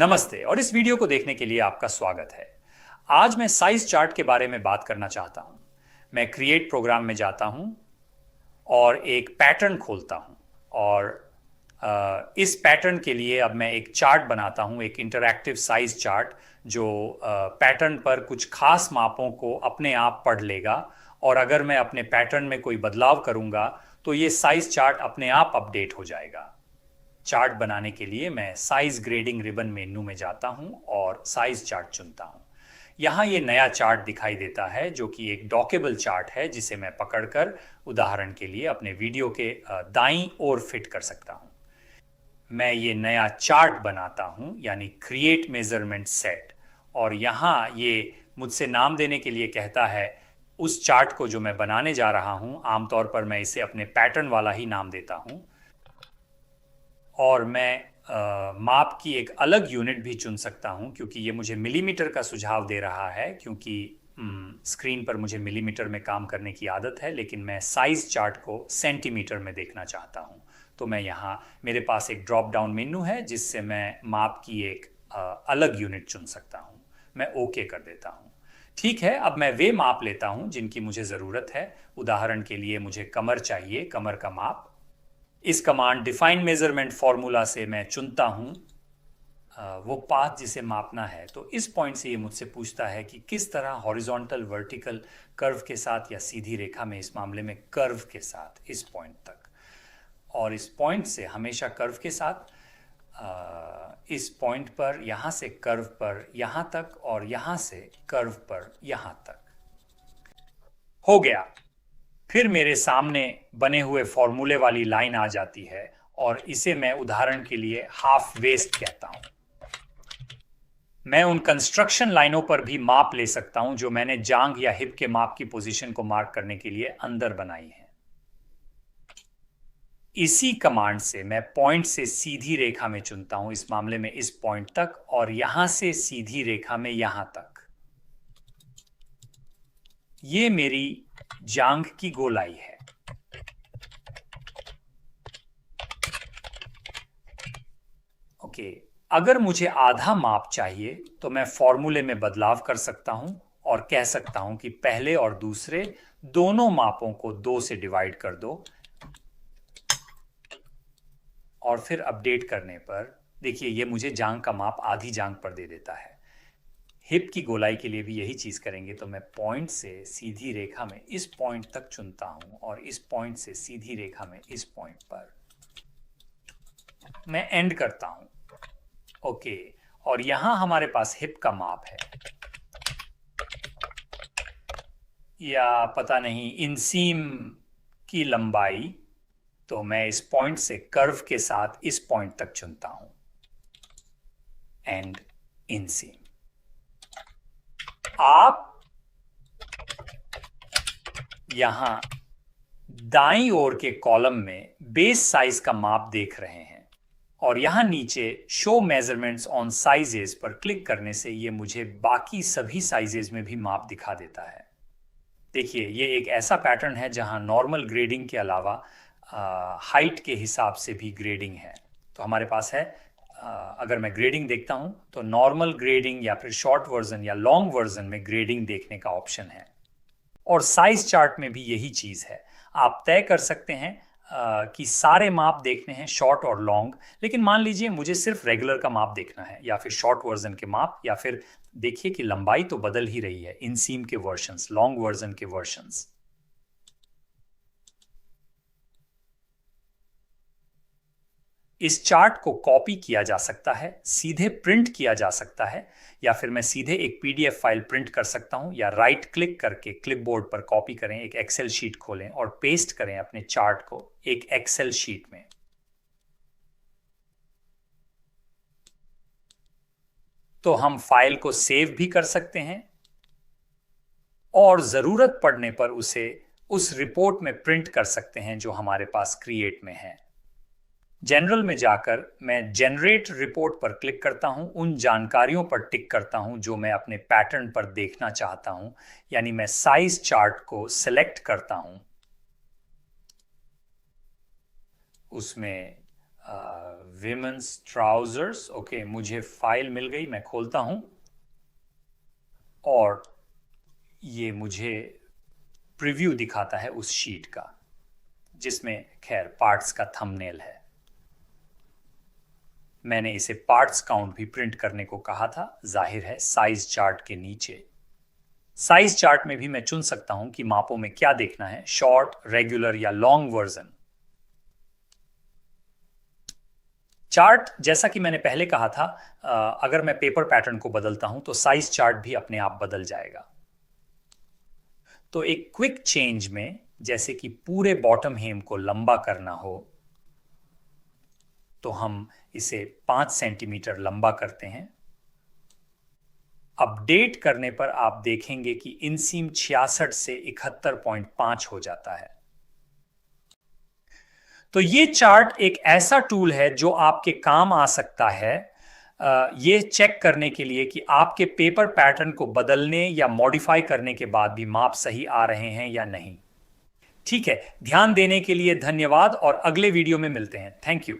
नमस्ते और इस वीडियो को देखने के लिए आपका स्वागत है। आज मैं साइज चार्ट के बारे में बात करना चाहता हूं। मैं क्रिएट प्रोग्राम में जाता हूं और एक पैटर्न खोलता हूं और इस पैटर्न के लिए अब मैं एक चार्ट बनाता हूं, एक इंटरैक्टिव साइज चार्ट जो पैटर्न पर कुछ खास मापों को अपने आप पढ़ लेगा और अगर मैं अपने पैटर्न में कोई बदलाव करूंगा तो ये साइज चार्ट अपने आप अपडेट हो जाएगा। चार्ट बनाने के लिए मैं साइज ग्रेडिंग रिबन मेन्यू में जाता हूं और साइज चार्ट चुनता हूं। यहां ये नया चार्ट दिखाई देता है जो कि एक डॉकेबल चार्ट है जिसे मैं पकड़कर उदाहरण के लिए अपने वीडियो के दाईं ओर फिट कर सकता हूं। मैं ये नया चार्ट बनाता हूं यानी क्रिएट मेजरमेंट सेट, और यहां ये मुझसे नाम देने के लिए कहता है उस चार्ट को जो मैं बनाने जा रहा हूं। आमतौर पर मैं इसे अपने पैटर्न वाला ही नाम देता हूं और मैं माप की एक अलग यूनिट भी चुन सकता हूं क्योंकि ये मुझे मिलीमीटर का सुझाव दे रहा है, क्योंकि स्क्रीन पर मुझे मिलीमीटर में काम करने की आदत है, लेकिन मैं साइज चार्ट को सेंटीमीटर में देखना चाहता हूं। तो मैं यहाँ मेरे पास एक ड्रॉप डाउन मेन्यू है जिससे मैं माप की एक अलग यूनिट चुन सकता हूं। मैं ओके कर देता हूं। ठीक है, अब मैं वे माप लेता हूं जिनकी मुझे ज़रूरत है। उदाहरण के लिए मुझे कमर चाहिए, कमर का माप। इस कमांड डिफाइन मेजरमेंट फॉर्मूला से मैं चुनता हूं वो पाथ जिसे मापना है। तो इस पॉइंट से ये मुझसे पूछता है कि किस तरह हॉरिजॉन्टल, वर्टिकल, कर्व के साथ या सीधी रेखा में, इस मामले में कर्व के साथ इस पॉइंट तक, और इस पॉइंट से हमेशा कर्व के साथ, इस पॉइंट पर, यहाँ से कर्व पर यहाँ तक, और यहाँ से कर्व पर यहाँ तक। हो गया। फिर मेरे सामने बने हुए फॉर्मूले वाली लाइन आ जाती है और इसे मैं उदाहरण के लिए हाफ वेस्ट कहता हूं। मैं उन कंस्ट्रक्शन लाइनों पर भी माप ले सकता हूं जो मैंने जांघ या हिप के माप की पोजीशन को मार्क करने के लिए अंदर बनाई है। इसी कमांड से मैं पॉइंट से सीधी रेखा में चुनता हूं, इस मामले में इस पॉइंट तक, और यहां से सीधी रेखा में यहां तक। ये मेरी जांघ की गोलाई है। ओके, अगर मुझे आधा माप चाहिए तो मैं फॉर्मूले में बदलाव कर सकता हूं और कह सकता हूं कि पहले और दूसरे दोनों मापों को 2 से डिवाइड कर दो, और फिर अपडेट करने पर देखिए ये मुझे जांघ का माप आधी जांघ पर दे देता है। हिप की गोलाई के लिए भी यही चीज करेंगे। तो मैं पॉइंट से सीधी रेखा में इस पॉइंट तक चुनता हूं और इस पॉइंट से सीधी रेखा में इस पॉइंट पर मैं एंड करता हूं। ओके, और यहां हमारे पास हिप का माप है, या पता नहीं इंसीम की लंबाई। तो मैं इस पॉइंट से कर्व के साथ इस पॉइंट तक चुनता हूं, एंड इंसीम। आप यहां दाईं ओर के कॉलम में बेस साइज का माप देख रहे हैं, और यहां नीचे शो मेजरमेंट्स ऑन साइजेस पर क्लिक करने से ये मुझे बाकी सभी साइजेस में भी माप दिखा देता है। देखिए ये एक ऐसा पैटर्न है जहां नॉर्मल ग्रेडिंग के अलावा हाइट के हिसाब से भी ग्रेडिंग है। तो हमारे पास है, अगर मैं ग्रेडिंग देखता हूं तो नॉर्मल ग्रेडिंग या फिर शॉर्ट वर्जन या लॉन्ग वर्जन में ग्रेडिंग देखने का ऑप्शन है, और साइज चार्ट में भी यही चीज है। आप तय कर सकते हैं कि सारे माप देखने हैं, शॉर्ट और लॉन्ग, लेकिन मान लीजिए मुझे सिर्फ रेगुलर का माप देखना है, या फिर शॉर्ट वर्जन के माप, या फिर देखिए कि लंबाई तो बदल ही रही है, इनसीम के वर्जन्स, लॉन्ग वर्जन के वर्जन्स। इस चार्ट को कॉपी किया जा सकता है, सीधे प्रिंट किया जा सकता है, या फिर मैं सीधे एक पीडीएफ फाइल प्रिंट कर सकता हूं, या राइट क्लिक करके क्लिपबोर्ड पर कॉपी करें, एक एक्सेल शीट खोलें और पेस्ट करें अपने चार्ट को एक एक्सेल शीट में। तो हम फाइल को सेव भी कर सकते हैं और जरूरत पड़ने पर उसे उस रिपोर्ट में प्रिंट कर सकते हैं जो हमारे पास क्रिएट में है। जनरल में जाकर मैं जनरेट रिपोर्ट पर क्लिक करता हूं, उन जानकारियों पर टिक करता हूं जो मैं अपने पैटर्न पर देखना चाहता हूं, यानी मैं साइज चार्ट को सिलेक्ट करता हूं, उसमें विमेंस ट्राउजर्स। ओके, मुझे फाइल मिल गई, मैं खोलता हूं और ये मुझे प्रीव्यू दिखाता है उस शीट का जिसमें खैर पार्ट्स का थंबनेल है। मैंने इसे पार्ट्स काउंट भी प्रिंट करने को कहा था, जाहिर है साइज चार्ट के नीचे। साइज चार्ट में भी मैं चुन सकता हूं कि मापों में क्या देखना है, शॉर्ट, रेगुलर या लॉन्ग वर्जन। चार्ट, जैसा कि मैंने पहले कहा था, अगर मैं पेपर पैटर्न को बदलता हूं तो साइज चार्ट भी अपने आप बदल जाएगा। तो एक क्विक चेंज में, जैसे कि पूरे बॉटम हेम को लंबा करना हो, तो हम इसे 5 सेंटीमीटर लंबा करते हैं। अपडेट करने पर आप देखेंगे कि इनसीम 66 से 71.5 हो जाता है। तो ये चार्ट एक ऐसा टूल है जो आपके काम आ सकता है ये चेक करने के लिए कि आपके पेपर पैटर्न को बदलने या मॉडिफाई करने के बाद भी माप सही आ रहे हैं या नहीं। ठीक है, ध्यान देने के लिए धन्यवाद और अगले वीडियो में मिलते हैं। Thank you.